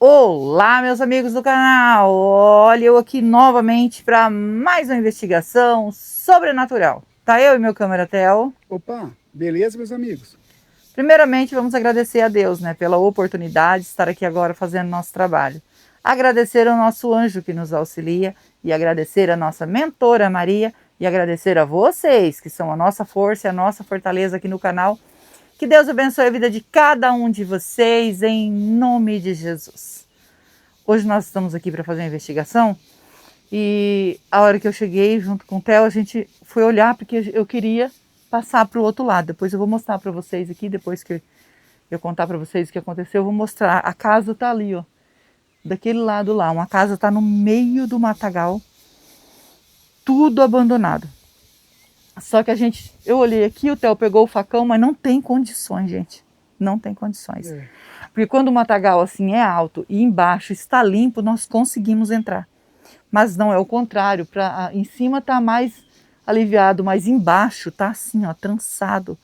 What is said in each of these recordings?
Olá, meus amigos do canal! Olha, eu aqui novamente para mais uma investigação sobrenatural. Tá eu e meu cameratel. Opa, beleza, meus amigos? Primeiramente, vamos agradecer a Deus, né, pela oportunidade de estar aqui agora fazendo nosso trabalho. Agradecer ao nosso anjo que nos auxilia e agradecer a nossa mentora Maria e agradecer a vocês que são a nossa força e a nossa fortaleza aqui no canal. Que Deus abençoe a vida de cada um de vocês em nome de Jesus. Hoje nós estamos aqui para fazer uma investigação e a hora que eu cheguei junto com o Theo, a gente foi olhar porque eu queria passar para o outro lado. Depois eu vou mostrar para vocês aqui, depois que eu contar para vocês o que aconteceu, eu vou mostrar. A casa tá ali, ó, daquele lado lá. Uma casa tá no meio do matagal, tudo abandonado. Só que eu olhei aqui, o Theo pegou o facão, mas não tem condições, gente. Não tem condições. Porque quando o matagal assim é alto e embaixo está limpo, nós conseguimos entrar. Mas não é o contrário, em cima está mais aliviado, mas embaixo está assim, ó, trançado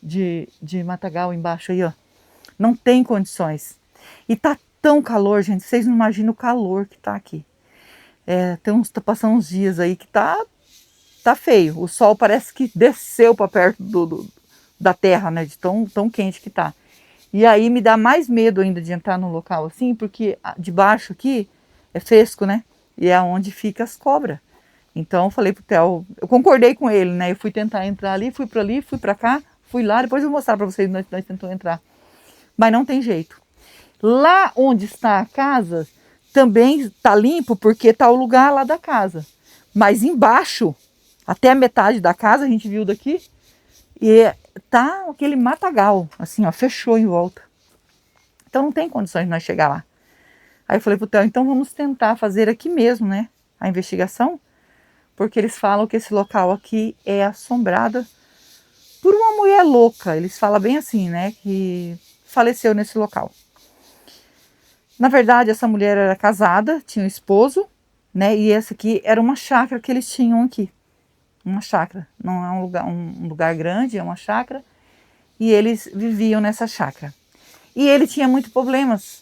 de matagal embaixo aí, ó. Não tem condições. E tá tão calor, gente, vocês não imaginam o calor que tá aqui. Tá passando uns dias aí que tá feio. O sol parece que desceu para perto da terra, né, de tão quente que tá. E aí me dá mais medo ainda de entrar num local assim, porque debaixo aqui é fresco, né? E é onde fica as cobras. Então eu falei pro Theo, eu concordei com ele, né? Eu fui tentar entrar ali, fui para cá, fui lá, depois eu vou mostrar para vocês, nós tentamos entrar. Mas não tem jeito. Lá onde está a casa, também está limpo, porque está o lugar lá da casa. Mas embaixo, até a metade da casa, a gente viu daqui, e tá aquele matagal, assim, ó, fechou em volta. Então não tem condições de nós chegar lá. Aí eu falei pro Theo, então vamos tentar fazer aqui mesmo, né, a investigação, porque eles falam que esse local aqui é assombrado por uma mulher louca. Eles falam bem assim, né, que faleceu nesse local. Na verdade, essa mulher era casada, tinha um esposo, né, e essa aqui era uma chácara que eles tinham aqui. Uma chácara, não é um lugar grande, é uma chácara, e eles viviam nessa chácara. E ele tinha muitos problemas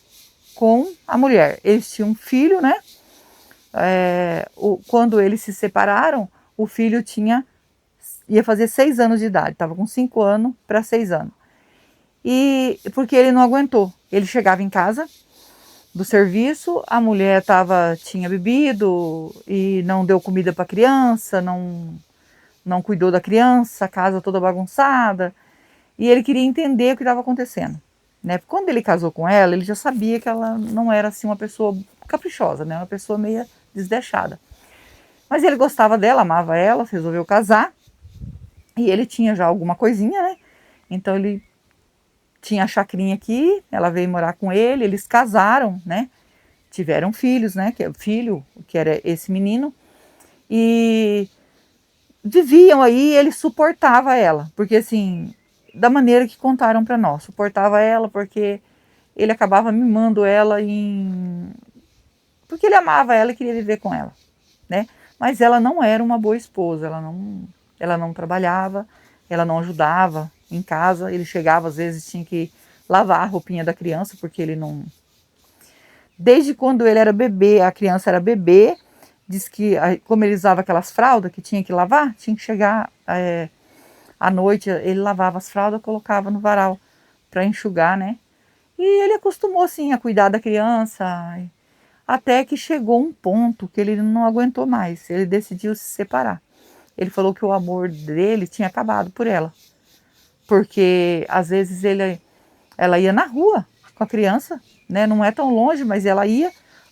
com a mulher. Eles tinham um filho, né? Quando eles se separaram, o filho ia fazer 6 anos de idade, estava com 5 anos para 6 anos. E porque ele não aguentou. Ele chegava em casa do serviço, a mulher tinha bebido e não deu comida para a criança, não cuidou da criança, a casa toda bagunçada. E ele queria entender o que estava acontecendo. Né? Quando ele casou com ela, ele já sabia que ela não era assim uma pessoa caprichosa, né? Uma pessoa meio desleixada. Mas ele gostava dela, amava ela, resolveu casar. E ele tinha já alguma coisinha, né? Então ele tinha a chacrinha aqui, ela veio morar com ele, eles casaram, né? Tiveram filhos, né? Filho, que era esse menino. E viviam aí, ele suportava ela, porque assim, da maneira que contaram para nós, suportava ela porque ele acabava mimando ela porque ele amava ela e queria viver com ela, né? Mas ela não era uma boa esposa, ela não trabalhava, ela não ajudava em casa, ele chegava às vezes tinha que lavar a roupinha da criança porque ele não. Desde quando ele era bebê, a criança era bebê, diz que como ele usava aquelas fraldas que tinha que lavar, tinha que chegar à noite, ele lavava as fraldas, colocava no varal para enxugar, né? E ele acostumou assim a cuidar da criança, até que chegou um ponto que ele não aguentou mais, ele decidiu se separar. Ele falou que o amor dele tinha acabado por ela, porque às vezes ela ia na rua com a criança, né? Não é tão longe, mas ela ia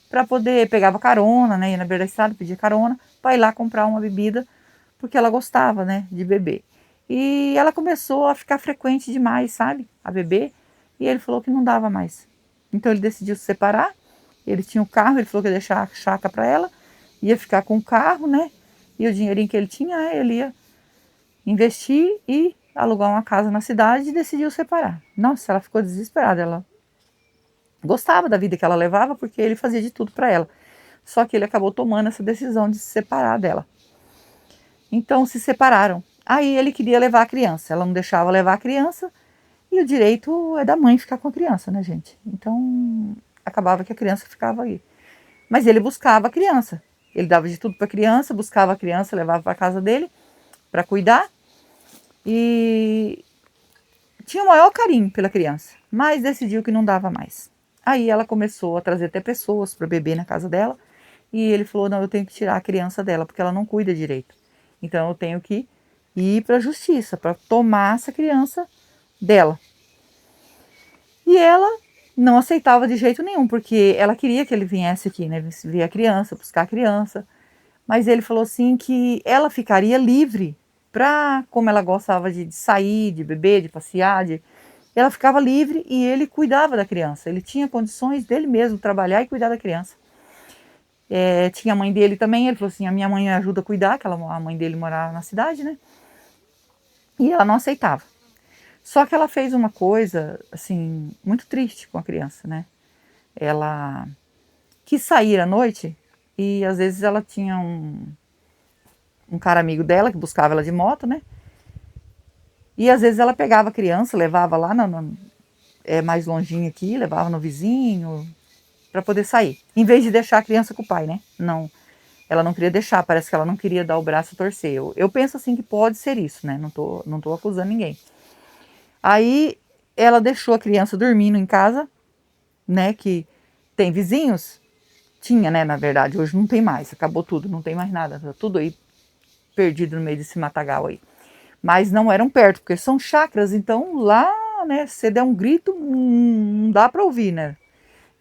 para poder, pegava carona, né? Ia na beira da estrada, pedia carona para ir lá comprar uma bebida, porque ela gostava, né, de beber. E ela começou a ficar frequente demais, sabe, a beber, e ele falou que não dava mais. Então ele decidiu se separar. Ele tinha um carro, ele falou que ia deixar a chácara para ela, ia ficar com o carro, né? E o dinheirinho que ele tinha, ele ia investir e alugar uma casa na cidade e decidiu separar. Nossa, ela ficou desesperada, ela gostava da vida que ela levava porque ele fazia de tudo para ela. Só que ele acabou tomando essa decisão de se separar dela. Então se separaram. Aí ele queria levar a criança, ela não deixava levar a criança, e o direito é da mãe ficar com a criança, né, gente? Então acabava que a criança ficava aí. Mas ele buscava a criança. Ele dava de tudo para a criança, buscava a criança, levava para casa dele para cuidar. E tinha o maior carinho pela criança, mas decidiu que não dava mais. Aí ela começou a trazer até pessoas para beber na casa dela. E ele falou, não, eu tenho que tirar a criança dela, porque ela não cuida direito. Então eu tenho que ir para a justiça, para tomar essa criança dela. E ela não aceitava de jeito nenhum, porque ela queria que ele viesse aqui, né, ver a criança, buscar a criança. Mas ele falou assim que ela ficaria livre para, como ela gostava de sair, de beber, de passear, ela ficava livre e ele cuidava da criança. Ele tinha condições dele mesmo trabalhar e cuidar da criança. Tinha a mãe dele também, ele falou assim, a minha mãe me ajuda a cuidar, que a mãe dele morava na cidade, né? E ela não aceitava. Só que ela fez uma coisa, assim, muito triste com a criança, né? Ela quis sair à noite e às vezes ela tinha um cara amigo dela que buscava ela de moto, né? E às vezes ela pegava a criança, levava lá mais longinho aqui, levava no vizinho para poder sair. Em vez de deixar a criança com o pai, né? Não, ela não queria deixar, parece que ela não queria dar o braço a torcer. Eu penso assim que pode ser isso, né? Não tô acusando ninguém. Aí ela deixou a criança dormindo em casa, né? Que tem vizinhos. Tinha, né? Na verdade, hoje não tem mais. Acabou tudo, não tem mais nada. Tá tudo aí perdido no meio desse matagal aí. Mas não eram perto, porque são chácaras. Então lá, né? Se der um grito, não dá para ouvir, né?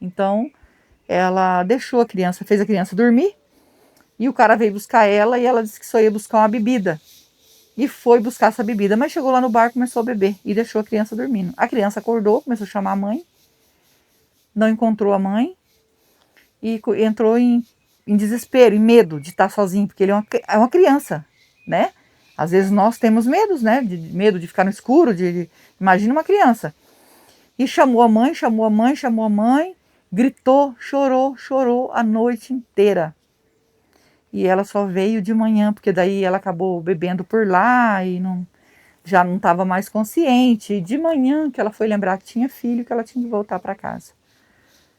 Então ela deixou a criança, fez a criança dormir. E o cara veio buscar ela e ela disse que só ia buscar uma bebida. E foi buscar essa bebida, mas chegou lá no bar, começou a beber e deixou a criança dormindo. A criança acordou, começou a chamar a mãe, não encontrou a mãe e entrou em desespero, em medo de estar sozinho, porque ele é uma criança, né? Às vezes nós temos medos, né? Medo de ficar no escuro, imagina uma criança. E chamou a mãe, chamou a mãe, chamou a mãe, gritou, chorou a noite inteira. E ela só veio de manhã, porque daí ela acabou bebendo por lá e já não estava mais consciente. E de manhã que ela foi lembrar que tinha filho, que ela tinha que voltar para casa.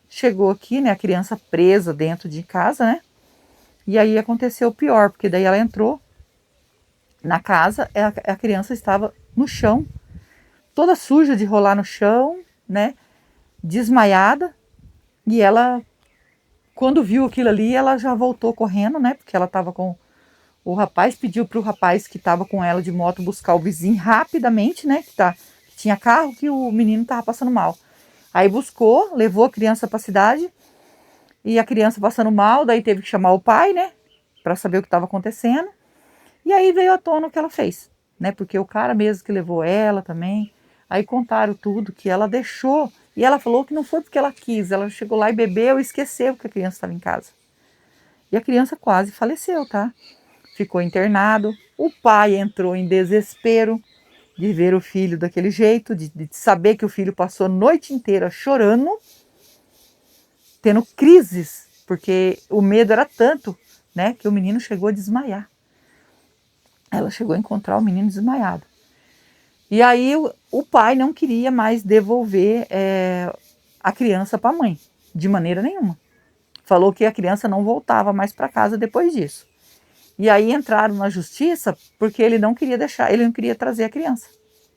Chegou aqui, né, a criança presa dentro de casa, né? E aí aconteceu o pior, porque daí ela entrou na casa, a criança estava no chão, toda suja de rolar no chão, né? Desmaiada. E ela, quando viu aquilo ali, ela já voltou correndo, né? Porque ela estava com o rapaz, pediu para o rapaz que estava com ela de moto buscar o vizinho rapidamente, né? Que tinha carro, que o menino estava passando mal. Aí buscou, levou a criança para a cidade e a criança passando mal, daí teve que chamar o pai, né? Para saber o que estava acontecendo. E aí veio à tona o que ela fez, né? Porque o cara mesmo que levou ela também. Aí contaram tudo que ela deixou. E ela falou que não foi porque ela quis, ela chegou lá e bebeu e esqueceu que a criança estava em casa. E a criança quase faleceu, tá? Ficou internado. O pai entrou em desespero de ver o filho daquele jeito, de saber que o filho passou a noite inteira chorando, tendo crises, porque o medo era tanto, né, que o menino chegou a desmaiar. Ela chegou a encontrar o menino desmaiado. E aí o pai não queria mais devolver a criança para a mãe, de maneira nenhuma. Falou que a criança não voltava mais para casa depois disso. E aí entraram na justiça porque ele não queria deixar, ele não queria trazer a criança.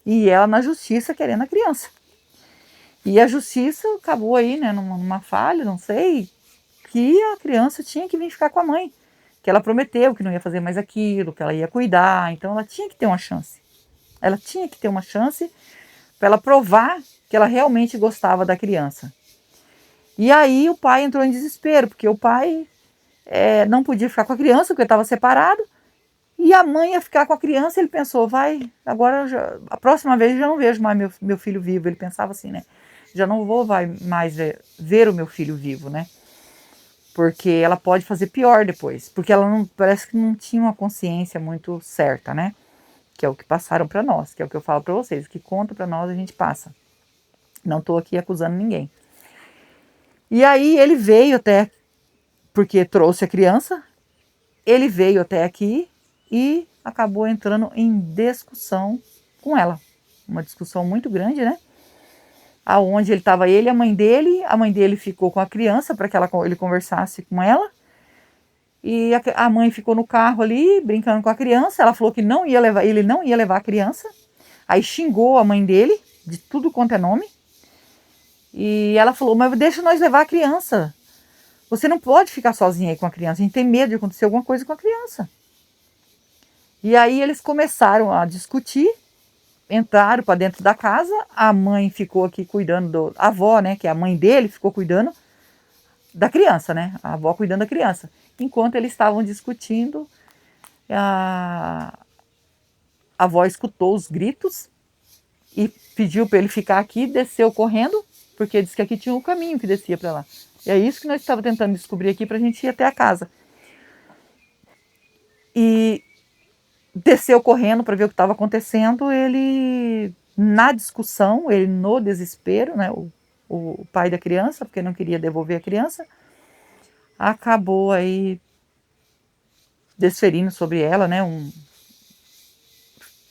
E ela na justiça querendo a criança. E a justiça acabou aí, né, numa falha, não sei, que a criança tinha que vir ficar com a mãe. Que ela prometeu que não ia fazer mais aquilo, que ela ia cuidar. Então ela tinha que ter uma chance. Ela tinha que ter uma chance para ela provar que ela realmente gostava da criança. E aí o pai entrou em desespero, porque o pai não podia ficar com a criança, porque estava separado. E a mãe ia ficar com a criança, ele pensou, agora a próxima vez eu já não vejo mais meu filho vivo. Ele pensava assim, né? Já não vou mais ver o meu filho vivo, né? Porque ela pode fazer pior depois. Porque ela não, parece que não tinha uma consciência muito certa, né? Que é o que passaram para nós, que é o que eu falo para vocês. O que conta para nós a gente passa. Não estou aqui acusando ninguém. E aí ele veio até, porque trouxe a criança, ele veio até aqui e acabou entrando em discussão com ela. Uma discussão muito grande, né? aonde ele estava, ele e a mãe dele ficou com a criança para que ele conversasse com ela, e a mãe ficou no carro ali, brincando com a criança. Ela falou que ele não ia levar a criança, aí xingou a mãe dele, de tudo quanto é nome, e ela falou, mas deixa nós levar a criança, você não pode ficar sozinha aí com a criança, a gente tem medo de acontecer alguma coisa com a criança. E aí eles começaram a discutir, entraram para dentro da casa, a mãe ficou aqui cuidando, a avó, né, que é a mãe dele, ficou cuidando da criança, né, a avó cuidando da criança. Enquanto eles estavam discutindo, a avó escutou os gritos e pediu para ele ficar aqui, desceu correndo, porque disse que aqui tinha um caminho que descia para lá. E é isso que nós estávamos tentando descobrir aqui para a gente ir até a casa. E desceu correndo para ver o que estava acontecendo. Ele, na discussão, ele no desespero, né, o pai da criança, porque não queria devolver a criança, acabou aí desferindo sobre ela, né,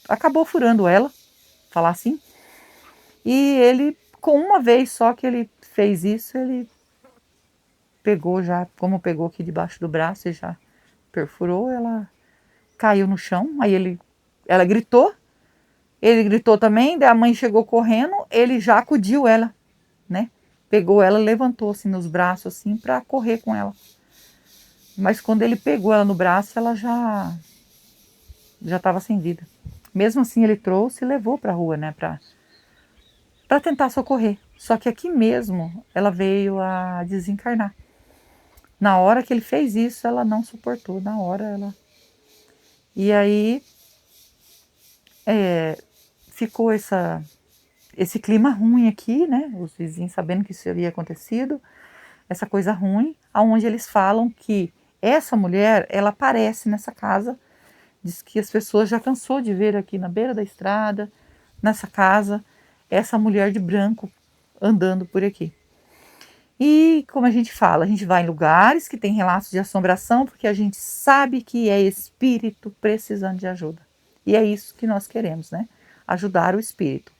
acabou furando ela, falar assim. E ele, com uma vez só que ele fez isso, ele pegou já, como pegou aqui debaixo do braço e já perfurou, ela caiu no chão. Aí ela gritou, ele gritou também, daí a mãe chegou correndo, ele já acudiu ela, né? Pegou ela, levantou assim nos braços assim para correr com ela. Mas quando ele pegou ela no braço, ela já estava sem vida. Mesmo assim ele trouxe e levou para a rua, né, para tentar socorrer. Só que aqui mesmo ela veio a desencarnar. Na hora que ele fez isso, ela não suportou, na hora ela... E aí ficou esse clima ruim aqui, né? Os vizinhos sabendo que isso havia acontecido, essa coisa ruim, aonde eles falam que essa mulher, ela aparece nessa casa, diz que as pessoas já cansou de ver aqui na beira da estrada, nessa casa, essa mulher de branco andando por aqui. E como a gente fala, a gente vai em lugares que tem relatos de assombração, porque a gente sabe que é espírito precisando de ajuda. E é isso que nós queremos, né? Ajudar o espírito.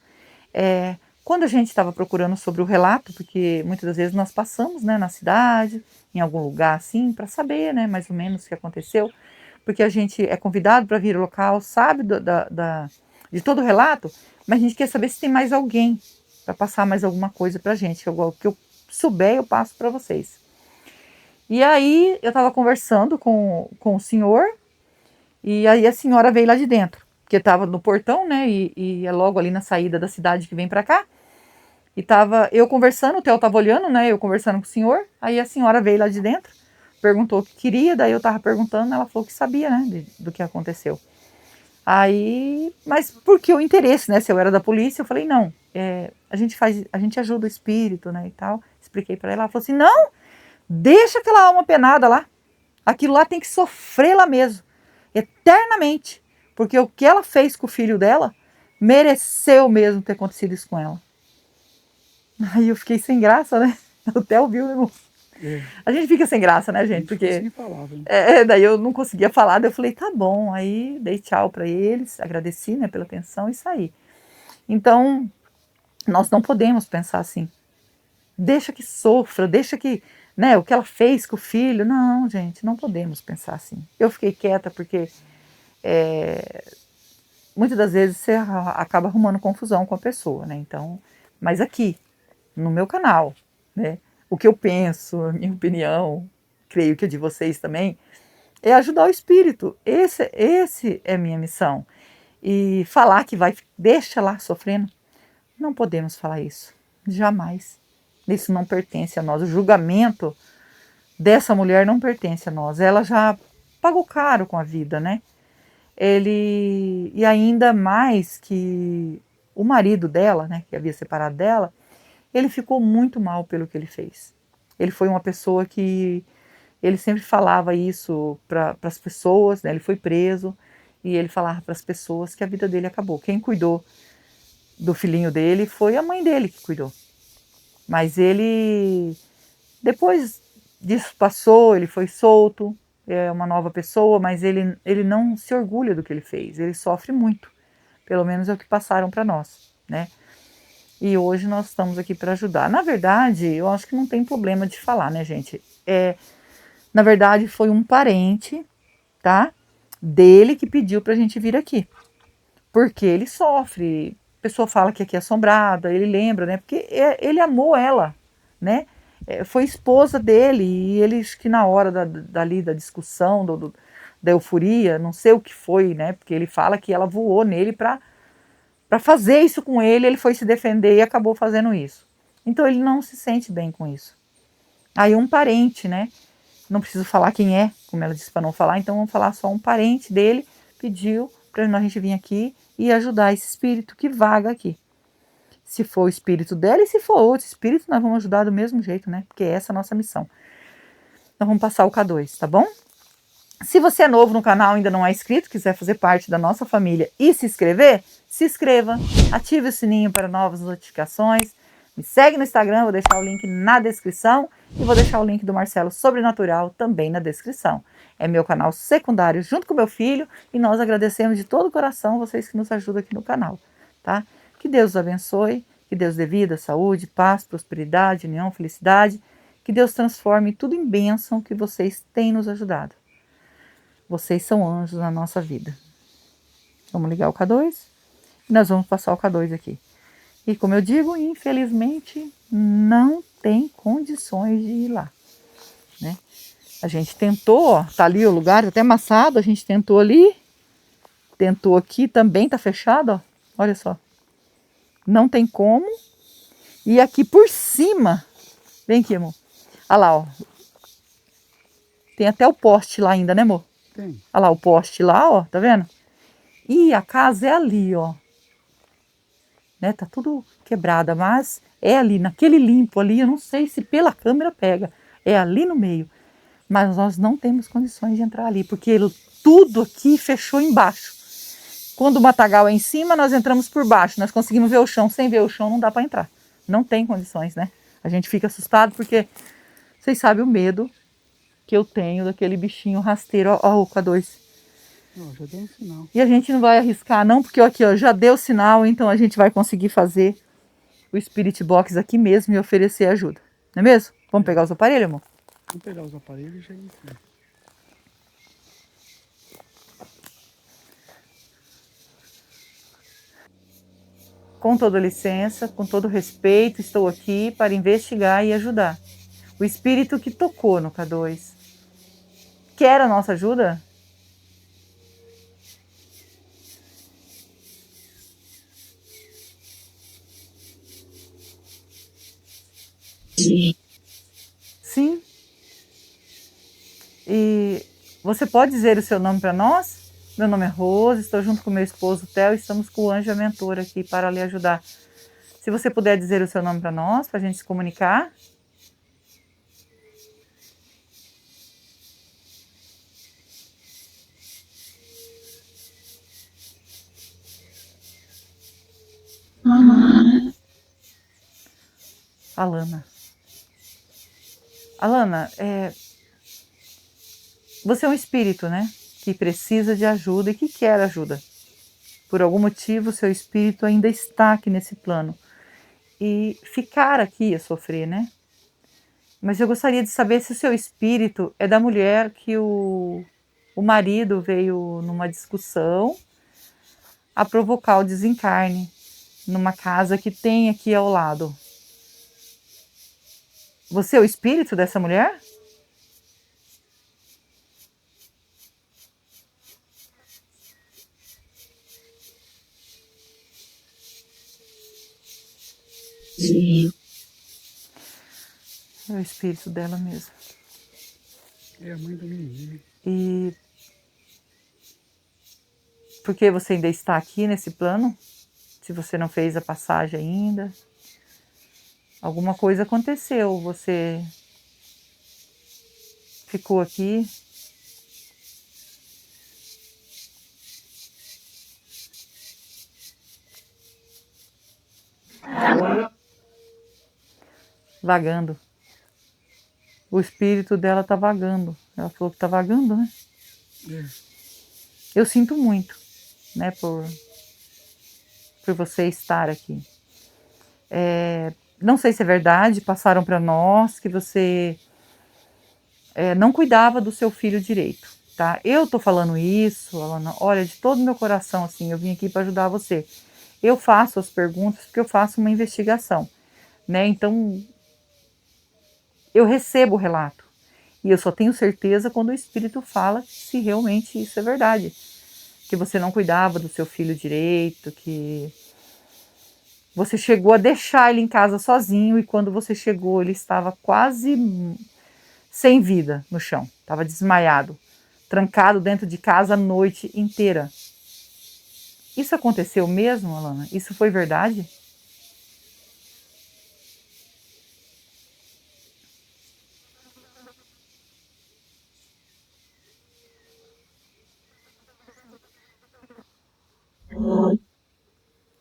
Quando a gente estava procurando sobre o relato, porque muitas das vezes nós passamos, né, na cidade, em algum lugar assim, para saber, né, mais ou menos o que aconteceu, porque a gente é convidado para vir ao local, sabe de todo o relato, mas a gente quer saber se tem mais alguém para passar mais alguma coisa para a gente, que eu souber eu passo para vocês. E aí eu estava conversando com o senhor, e aí a senhora veio lá de dentro, porque estava no portão, né, e é logo ali na saída da cidade que vem para cá, e tava eu conversando, o Theo estava olhando, né, eu conversando com o senhor, aí a senhora veio lá de dentro, perguntou o que queria, daí eu estava perguntando, ela falou que sabia, né, do que aconteceu. Aí, mas por que o interesse, né, se eu era da polícia, eu falei, não, a gente ajuda o espírito, né, e tal, expliquei para ela, ela falou assim, não, deixa aquela alma penada lá, aquilo lá tem que sofrer lá mesmo, eternamente, porque o que ela fez com o filho dela, mereceu mesmo ter acontecido isso com ela. Aí eu fiquei sem graça, né, o Theo viu, meu irmão. A gente fica sem graça, né, gente? Porque daí eu não conseguia falar, daí eu falei, tá bom. Aí dei tchau para eles, agradeci, né, pela atenção e saí. Então, nós não podemos pensar assim. Deixa que sofra, deixa que, né, o que ela fez com o filho. Não, gente, não podemos pensar assim. Eu fiquei quieta porque muitas das vezes você acaba arrumando confusão com a pessoa, né? Então, mas aqui, no meu canal, né? O que eu penso, a minha opinião, creio que a de vocês também, é ajudar o espírito. Esse é a minha missão. E falar que deixa lá sofrendo, não podemos falar isso. Jamais. Isso não pertence a nós. O julgamento dessa mulher não pertence a nós. Ela já pagou caro com a vida, né? E ainda mais que o marido dela, né, que havia separado dela, ele ficou muito mal pelo que ele fez. Ele foi uma pessoa que ele sempre falava isso para as pessoas, né? Ele foi preso e ele falava para as pessoas que a vida dele acabou. Quem cuidou do filhinho dele foi a mãe dele que cuidou. Mas ele, depois disso passou, ele foi solto, é uma nova pessoa, mas ele não se orgulha do que ele fez, ele sofre muito. Pelo menos é o que passaram para nós, né? E hoje nós estamos aqui para ajudar. Na verdade, eu acho que não tem problema de falar, né, gente? Na verdade, foi um parente, tá? Dele que pediu para a gente vir aqui. Porque ele sofre. A pessoa fala que aqui é assombrada, ele lembra, né? Porque ele amou ela, né? Foi esposa dele e eles que na hora dali da discussão, da euforia, não sei o que foi, né? Porque ele fala que ela voou nele para fazer isso com ele foi se defender e acabou fazendo isso. Então ele não se sente bem com isso. Aí um parente, né? Não preciso falar quem é, como ela disse para não falar, então vamos falar só um parente dele pediu para a gente vir aqui e ajudar esse espírito que vaga aqui. Se for o espírito dela e se for outro espírito, nós vamos ajudar do mesmo jeito, né? Porque essa é a nossa missão. Então vamos passar o K2, tá bom? Se você é novo no canal, ainda não é inscrito, quiser fazer parte da nossa família e se inscrever, se inscreva, ative o sininho para novas notificações, me segue no Instagram, vou deixar o link na descrição e vou deixar o link do Marcelo Sobrenatural também na descrição. É meu canal secundário junto com meu filho e nós agradecemos de todo o coração vocês que nos ajudam aqui no canal, tá? Que Deus os abençoe, que Deus dê vida, saúde, paz, prosperidade, união, felicidade, que Deus transforme tudo em bênção que vocês têm nos ajudado. Vocês são anjos na nossa vida. Vamos ligar o K2 e nós vamos passar o K2 aqui. E como eu digo, infelizmente não tem condições de ir lá, né? A gente tentou, ó, tá ali o lugar, até amassado, a gente tentou ali, tentou aqui, também tá fechado, ó, olha só. Não tem como. E aqui por cima, vem aqui, amor. Olha lá, ó. Tem até o poste lá ainda, né, amor? Tem. Olha lá o poste lá, ó, tá vendo? E a casa é ali, ó. Né, tá tudo quebrada, mas é ali, naquele limpo ali, eu não sei se pela câmera pega. É ali no meio. Mas nós não temos condições de entrar ali, porque tudo aqui fechou embaixo. Quando o matagal é em cima, nós entramos por baixo. Nós conseguimos ver o chão. Sem ver o chão, não dá para entrar. Não tem condições, né? A gente fica assustado porque vocês sabem o medo que eu tenho daquele bichinho rasteiro. Ó, o K2. Já deu um sinal. E a gente não vai arriscar não, porque aqui ó, já deu sinal, então a gente vai conseguir fazer o Spirit Box aqui mesmo e oferecer ajuda. Não é mesmo? Vamos pegar os aparelhos, amor? Vamos pegar os aparelhos e já iniciar. Com toda licença, com todo respeito, estou aqui para investigar e ajudar. O espírito que tocou no K2 quer a nossa ajuda? Sim. E você pode dizer o seu nome para nós? Meu nome é Rose, estou junto com meu esposo Theo e estamos com o anjo mentor aqui para lhe ajudar. Se você puder dizer o seu nome para nós, para a gente se comunicar. Alana. Alana, você é um espírito, né? Que precisa de ajuda e que quer ajuda. Por algum motivo, seu espírito ainda está aqui nesse plano. E ficar aqui a sofrer, né? Mas eu gostaria de saber se o seu espírito é da mulher que o marido veio numa discussão a provocar o desencarne numa casa que tem aqui ao lado. Você é o espírito dessa mulher? Sim. É o espírito dela mesmo. É a mãe do menino. E por que você ainda está aqui nesse plano? Se você não fez a passagem ainda, alguma coisa aconteceu, você ficou aqui. Vagando. O espírito dela está vagando. Ela falou que está vagando, né? É. Eu sinto muito, né, por você estar aqui. Não sei se é verdade, passaram para nós que você não cuidava do seu filho direito, tá? Eu tô falando isso, Alana, olha, de todo o meu coração, assim, eu vim aqui para ajudar você. Eu faço as perguntas porque eu faço uma investigação, né? Então, eu recebo o relato. E eu só tenho certeza quando o Espírito fala se realmente isso é verdade. Que você não cuidava do seu filho direito, que você chegou a deixar ele em casa sozinho e quando você chegou ele estava quase sem vida no chão, estava desmaiado, trancado dentro de casa a noite inteira. Isso aconteceu mesmo, Alana? Isso foi verdade?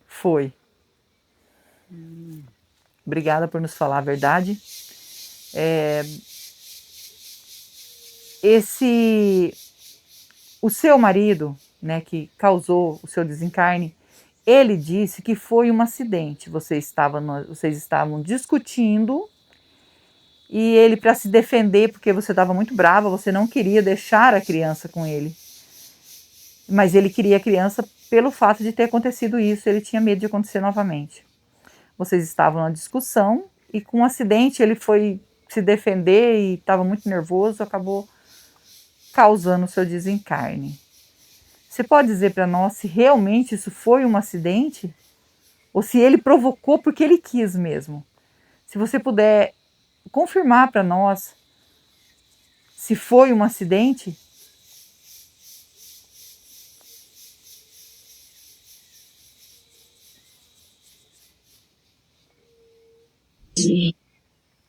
Foi. Obrigada por nos falar a verdade. O seu marido, né, que causou o seu desencarne, ele disse que foi um acidente. Vocês estavam discutindo e ele, para se defender, porque você estava muito brava, você não queria deixar a criança com ele. Mas ele queria a criança pelo fato de ter acontecido isso, ele tinha medo de acontecer novamente. Vocês estavam na discussão e com um acidente ele foi se defender e estava muito nervoso, acabou causando o seu desencarne. Você pode dizer para nós se realmente isso foi um acidente? Ou se ele provocou porque ele quis mesmo? Se você puder confirmar para nós se foi um acidente?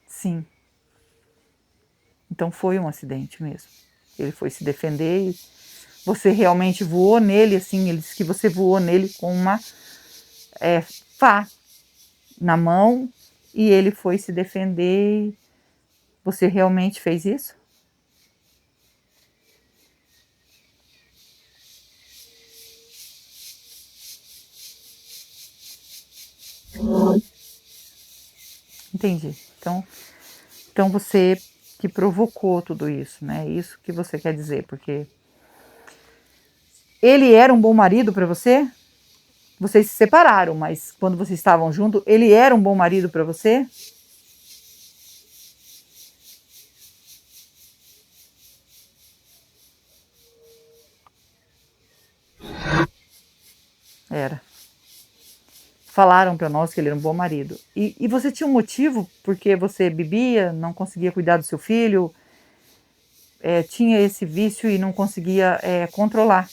Sim. Então foi um acidente mesmo. Ele foi se defender e você realmente voou nele, assim, ele disse que você voou nele com uma pá na mão e ele foi se defender. Você realmente fez isso? Entendi. Então você que provocou tudo isso, né? Isso que você quer dizer, porque ele era um bom marido para você? Vocês se separaram, mas quando vocês estavam juntos, ele era um bom marido para você? Era. Falaram para nós que ele era um bom marido. E você tinha um motivo porque você bebia, não conseguia cuidar do seu filho, tinha esse vício e não conseguia controlar.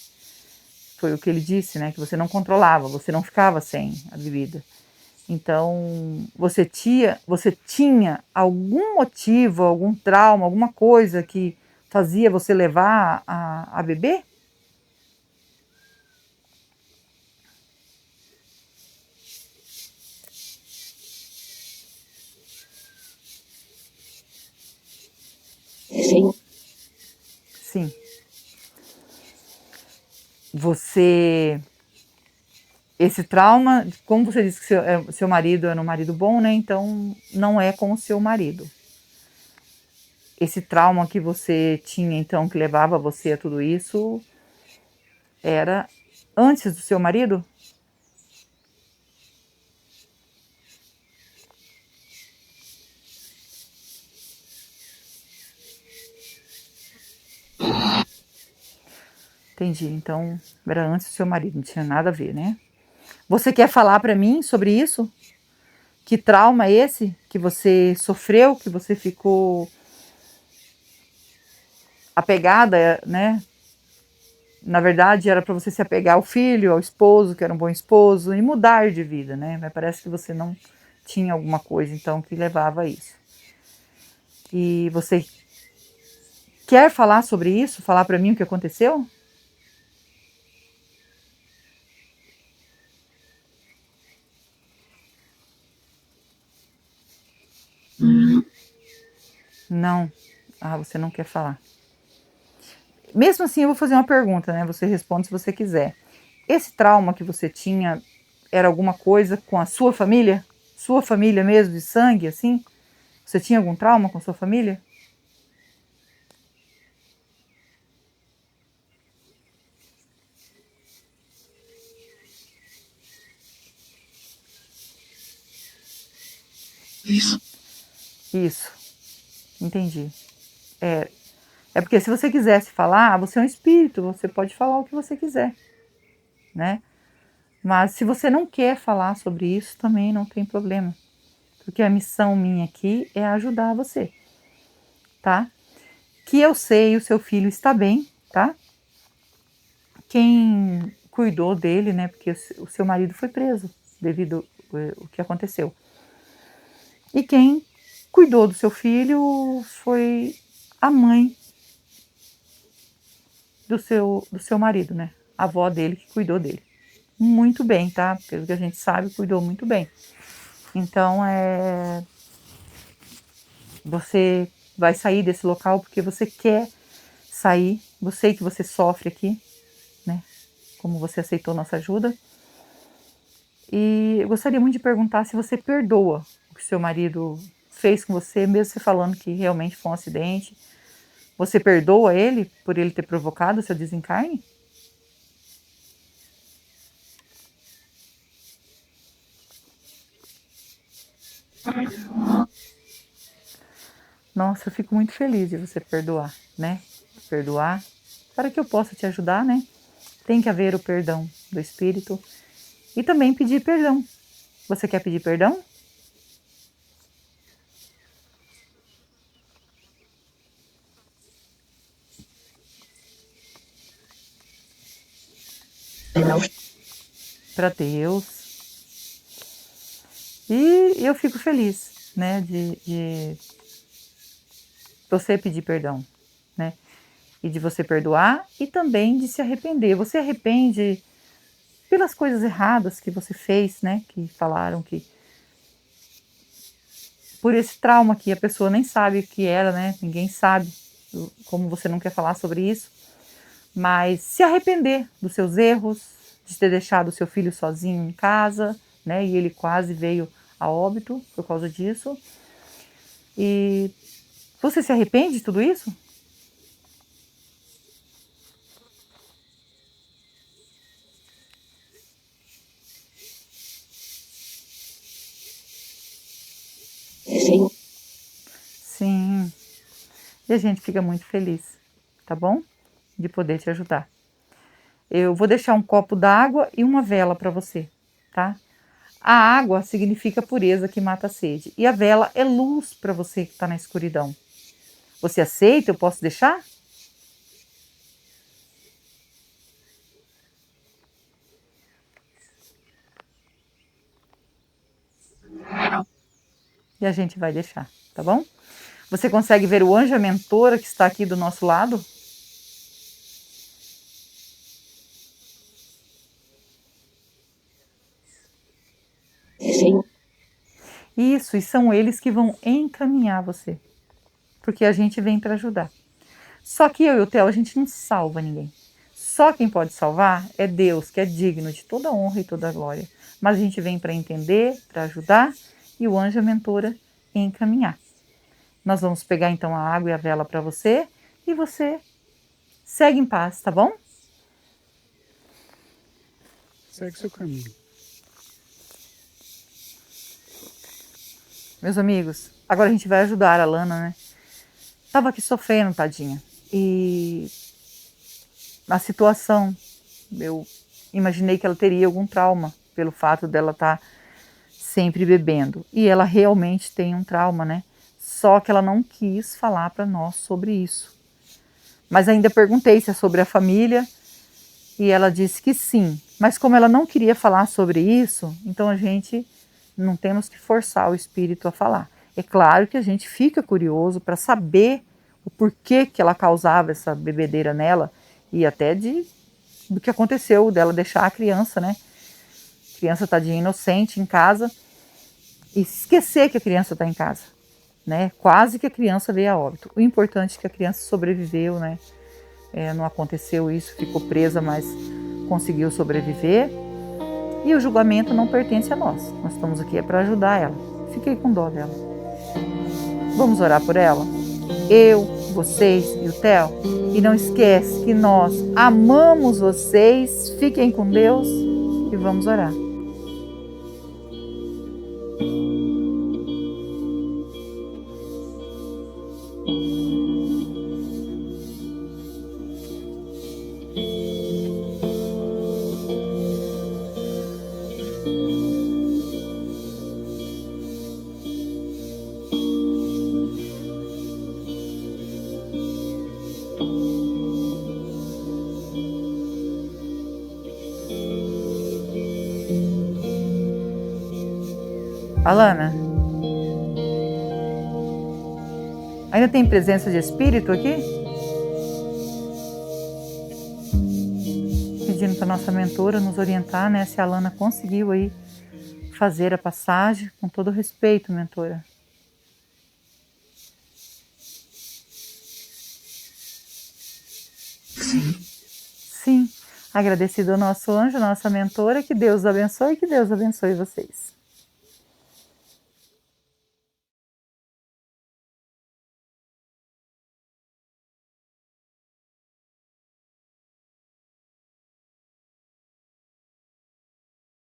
Foi o que ele disse, né? Que você não controlava, você não ficava sem a bebida. Então, você tinha algum motivo, algum trauma, alguma coisa que fazia você levar a beber? Sim. Sim. Você... Esse trauma, como você disse que seu marido era um marido bom, né? Então, não é com o seu marido. Esse trauma que você tinha, então, que levava você a tudo isso, era antes do seu marido? Entendi. Então, era antes do seu marido, não tinha nada a ver, né? Você quer falar para mim sobre isso? Que trauma é esse que você sofreu, que você ficou apegada, né? Na verdade, era para você se apegar ao filho, ao esposo, que era um bom esposo, e mudar de vida, né? Mas parece que você não tinha alguma coisa, então, que levava a isso. E você quer falar sobre isso? Falar para mim o que aconteceu? Não. Ah, você não quer falar. Mesmo assim, eu vou fazer uma pergunta, né? Você responde se você quiser. Esse trauma que você tinha era alguma coisa com a sua família? sua família mesmo, de sangue, assim? Você tinha algum trauma com sua família? Isso. Isso, entendi. É porque se você quisesse falar, você é um espírito, você pode falar o que você quiser, né? Mas se você não quer falar sobre isso, também não tem problema. Porque a missão minha aqui é ajudar você, tá? Que eu sei, o seu filho está bem, tá? Quem cuidou dele, né? Porque o seu marido foi preso devido ao que aconteceu. E quem cuidou do seu filho foi a mãe do seu marido, né? A avó dele que cuidou dele. Muito bem, tá? Pelo que a gente sabe, cuidou muito bem. Então, você vai sair desse local porque você quer sair. Eu sei que você sofre aqui, né? Como você aceitou nossa ajuda. E eu gostaria muito de perguntar se você perdoa o que seu marido fez com você, mesmo você falando que realmente foi um acidente. Você perdoa ele por ele ter provocado o seu desencarne? Nossa, eu fico muito feliz de você perdoar, né? Perdoar para que eu possa te ajudar, né? Tem que haver o perdão do espírito e também pedir perdão. Você quer pedir perdão? Não. Para Deus. E eu fico feliz, né? De você pedir perdão, né? E de você perdoar e também de se arrepender. Você arrepende pelas coisas erradas que você fez, né? Que falaram que por esse trauma que a pessoa nem sabe o que era, né? Ninguém sabe, como você não quer falar sobre isso, mas se arrepender dos seus erros, de ter deixado o seu filho sozinho em casa, né? E ele quase veio a óbito por causa disso. E você se arrepende de tudo isso? Sim. Sim. E a gente fica muito feliz, tá bom? De poder te ajudar. Eu vou deixar um copo d'água e uma vela para você, tá? A água significa pureza que mata a sede. E a vela é luz para você que está na escuridão. Você aceita? Eu posso deixar? E a gente vai deixar, tá bom? Você consegue ver o anjo mentora que está aqui do nosso lado? Sim. Isso, e são eles que vão encaminhar você. Porque a gente vem para ajudar. Só que eu e o Theo, a gente não salva ninguém. Só quem pode salvar é Deus, que é digno de toda honra e toda glória. Mas a gente vem para entender, para ajudar e o anjo mentora encaminhar. Nós vamos pegar então a água e a vela para você e você segue em paz, tá bom? Segue seu caminho. Meus amigos, agora a gente vai ajudar a Lana, né? Tava aqui sofrendo, tadinha. E a situação, eu imaginei que ela teria algum trauma pelo fato dela estar sempre bebendo. E ela realmente tem um trauma, né? Só que ela não quis falar para nós sobre isso. Mas ainda perguntei se é sobre a família e ela disse que sim. Mas como ela não queria falar sobre isso, então a gente não temos que forçar o espírito a falar. É claro que a gente fica curioso para saber o porquê que ela causava essa bebedeira nela e até do que aconteceu dela deixar a criança, né? A criança tadinha inocente em casa e esquecer que a criança está em casa, né? Quase que a criança veio a óbito. O importante é que a criança sobreviveu, né? Não aconteceu isso, ficou presa, mas conseguiu sobreviver. E o julgamento não pertence a nós. Nós estamos aqui para ajudar ela. Fiquei com dó dela. Vamos orar por ela? Eu, vocês e o Theo. E não esquece que nós amamos vocês. Fiquem com Deus e vamos orar. Alana, ainda tem presença de espírito aqui? Pedindo para nossa mentora nos orientar, né? Se a Alana conseguiu aí fazer a passagem, com todo respeito, mentora. Sim. Sim. Agradecido ao nosso anjo, nossa mentora, que Deus abençoe e que Deus abençoe vocês.